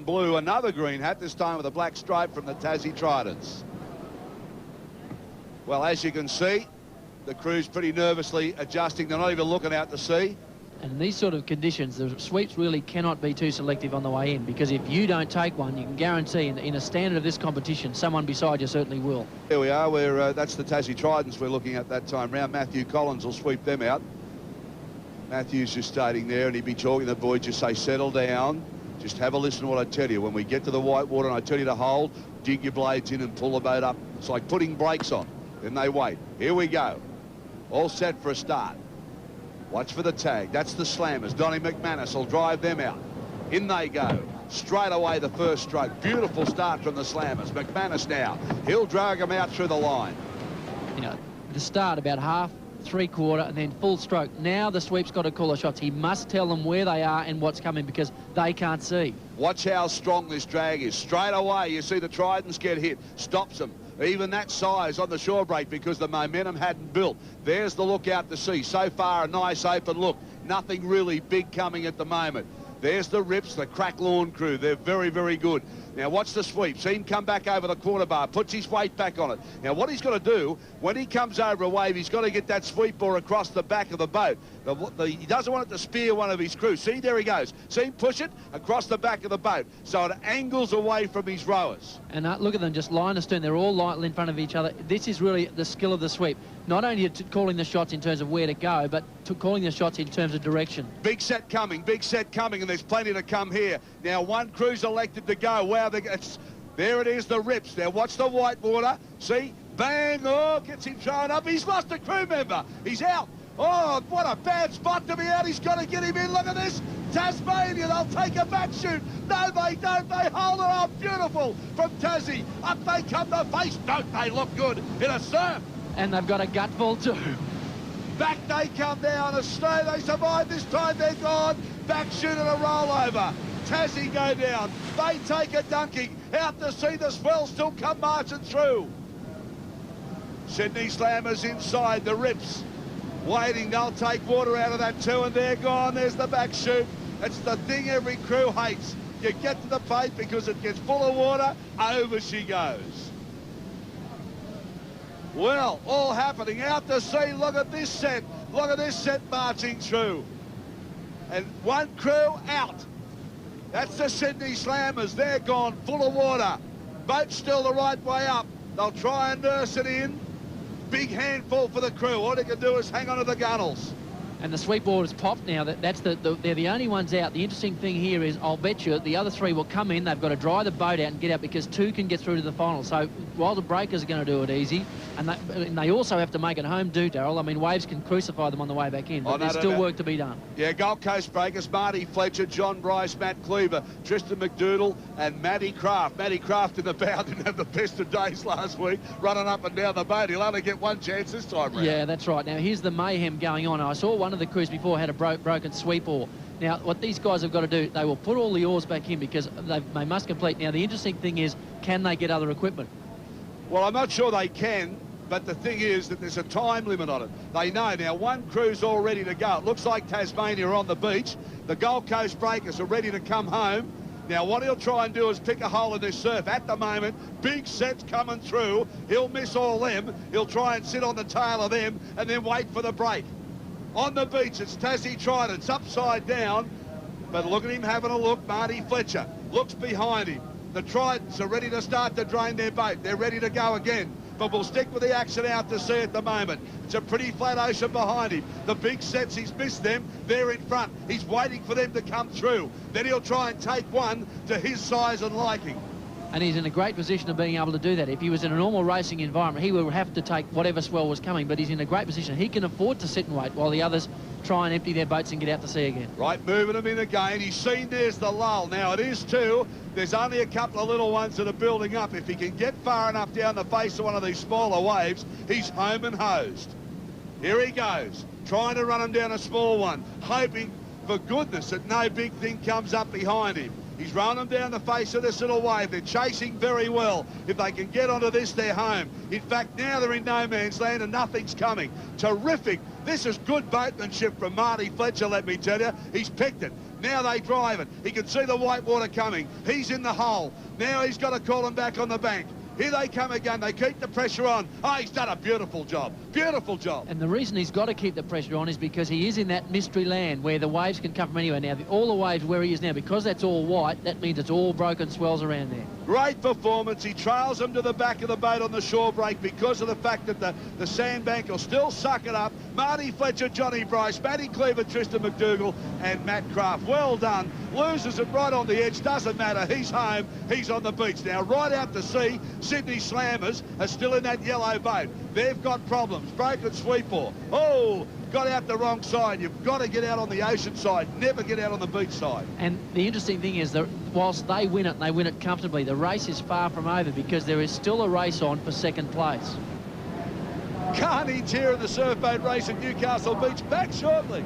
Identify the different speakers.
Speaker 1: Blue, another green hat, this time with a black stripe from the Tassie Tridents. Well, as you can see, the crew's pretty nervously adjusting. They're not even looking out to sea.
Speaker 2: And in these sort of conditions, the sweeps really cannot be too selective on the way in, because if you don't take one, you can guarantee in a standard of this competition, someone beside you certainly will.
Speaker 1: Here we are, that's the Tassie Tridents we're looking at that time round. Matthew Collins will sweep them out. Matthew's just starting there, and he'd be talking to the boy, just say, settle down. Just have a listen to what I tell you. When we get to the white water and I tell you to hold, dig your blades in and pull the boat up. It's like putting brakes on. Then they wait. Here we go. All set for a start. Watch for the tag. That's the Slammers. Donnie McManus will drive them out. In they go. Straight away the first stroke. Beautiful start from the Slammers. McManus now. He'll drag them out through the line.
Speaker 2: You know, the start about half, three-quarter, and then full stroke. Now the sweep's got to call the shots. He must tell them where they are and what's coming, because they can't see.
Speaker 1: Watch how strong this drag is. Straight away, you see the Tridents get hit. Stops them. Even that size on the shore break, because the momentum hadn't built. There's the look out to sea. So far, a nice open look. Nothing really big coming at the moment. There's the Rips, the Crack Lawn crew. They're very, very good. Now, watch the sweep. See him come back over the quarter bar, puts his weight back on it. Now, what he's got to do, when he comes over a wave, he's got to get that sweep bore across the back of the boat. He doesn't want it to spear one of his crew. See, there he goes. See him push it across the back of the boat, so it angles away from his rowers.
Speaker 2: And look at them, just line astern. They're all in front of each other. This is really the skill of the sweep. Not only calling the shots in terms of where to go, but calling the shots in terms of direction. Big set coming,
Speaker 1: and there's plenty to come here. Now, one crew's elected to go. Wow, there it is, the Rips. Now, watch the white water. See? Bang! Oh, gets him thrown up. He's lost a crew member. He's out. Oh, what a bad spot to be out. He's got to get him in. Look at this. Tasmania, they'll take a back shoot. No, they don't. They hold it up. Beautiful from Tassie. Up they come to face. Don't they look good in a surf?
Speaker 2: And they've got a gutful too.
Speaker 1: Back they come down. Australia, they survive this time. They're gone. Back shoot and a rollover. Tassie go down. They take a dunking. Out to sea, the swells still come marching through. Sydney Slammers inside, the Rips waiting. They'll take water out of that too, and they're gone. There's the back shoot. It's the thing every crew hates. You get to the bait because it gets full of water, over she goes. Well, all happening out to sea. Look at this set. Look at this set marching through. And one crew out. That's the Sydney Slammers. They're gone, full of water. Boat's still the right way up. They'll try and nurse it in. Big handful for the crew. All they can do is hang on to the gunnels. And the sweep board has popped now. They're the only ones out. The interesting thing here is, I'll bet you the other three will come in. They've got to dry the boat out and get out, because two can get through to the final. So while the breakers are going to do it easy, and they also have to make it home do, Darrell. I mean, waves can crucify them on the way back in, but there's still work to be done. Yeah, Gold Coast breakers, Marty Fletcher, John Bryce, Matt Cleaver, Tristan McDoodle, and Matty Craft. Matty Craft in the bow didn't have the best of days last week, running up and down the boat. He'll only get one chance this time round. Yeah, that's right. Now, here's the mayhem going on. I saw one of the crews before had a broken sweep oar. Now, what these guys have got to do, they will put all the oars back in, because they must complete. Now, the interesting thing is, can they get other equipment? Well, I'm not sure they can, but the thing is that there's a time limit on it. They know now. One crew's all ready to go. It looks like Tasmania are on the beach. The Gold Coast breakers are ready to come home. Now, what he'll try and do is pick a hole in this surf. At the moment, big sets coming through. He'll miss all them. He'll try and sit on the tail of them and then wait for the break. On the beach, it's Tassie Tridents upside down. But look at him having a look. Marty Fletcher looks behind him. The Tridents are ready to start to drain their boat. They're ready to go again. But we'll stick with the action out to sea at the moment. It's a pretty flat ocean behind him. The big sets, he's missed them. They're in front. He's waiting for them to come through. Then he'll try and take one to his size and liking. And he's in a great position of being able to do that. If he was in a normal racing environment, he would have to take whatever swell was coming, but he's in a great position. He can afford to sit and wait while the others try and empty their boats and get out to sea again. Right, moving them in again. He's seen there's the lull. Now, it is two. There's only a couple of little ones that are building up. If he can get far enough down the face of one of these smaller waves, he's home and hosed. Here he goes, trying to run him down a small one, hoping for goodness that no big thing comes up behind him. He's rowing them down the face of this little wave. They're chasing very well. If they can get onto this, they're home. In fact, now they're in no man's land and nothing's coming. Terrific. This is good boatmanship from Marty Fletcher, let me tell you. He's picked it. Now they drive it. He can see the white water coming. He's in the hole. Now he's got to call them back on the bank. Here they come again. They keep the pressure on. Oh, he's done a beautiful job. Beautiful job.
Speaker 2: And the reason he's got to keep the pressure on is because he is in that mystery land where the waves can come from anywhere. Now, all the waves where he is now, because that's all white, that means it's all broken swells around there.
Speaker 1: Great performance. He trails them to the back of the boat on the shore break because of the fact that the sandbank will still suck it up. Marty Fletcher, Johnny Bryce, Matty Cleaver, Tristan McDougall, and Matt Kraft. Well done. Loses it right on the edge. Doesn't matter. He's home. He's on the beach now. Right out to sea, Sydney Slammers are still in that yellow boat. They've got problems. Broken sweep oar. Oh, got out the wrong side. You've got to get out on the ocean side. Never get out on the beach side.
Speaker 2: And the interesting thing is that whilst they win it, and they win it comfortably, the race is far from over because there is still a race on for second place.
Speaker 1: Carnage here in the surfboat race at Newcastle Beach. Back shortly.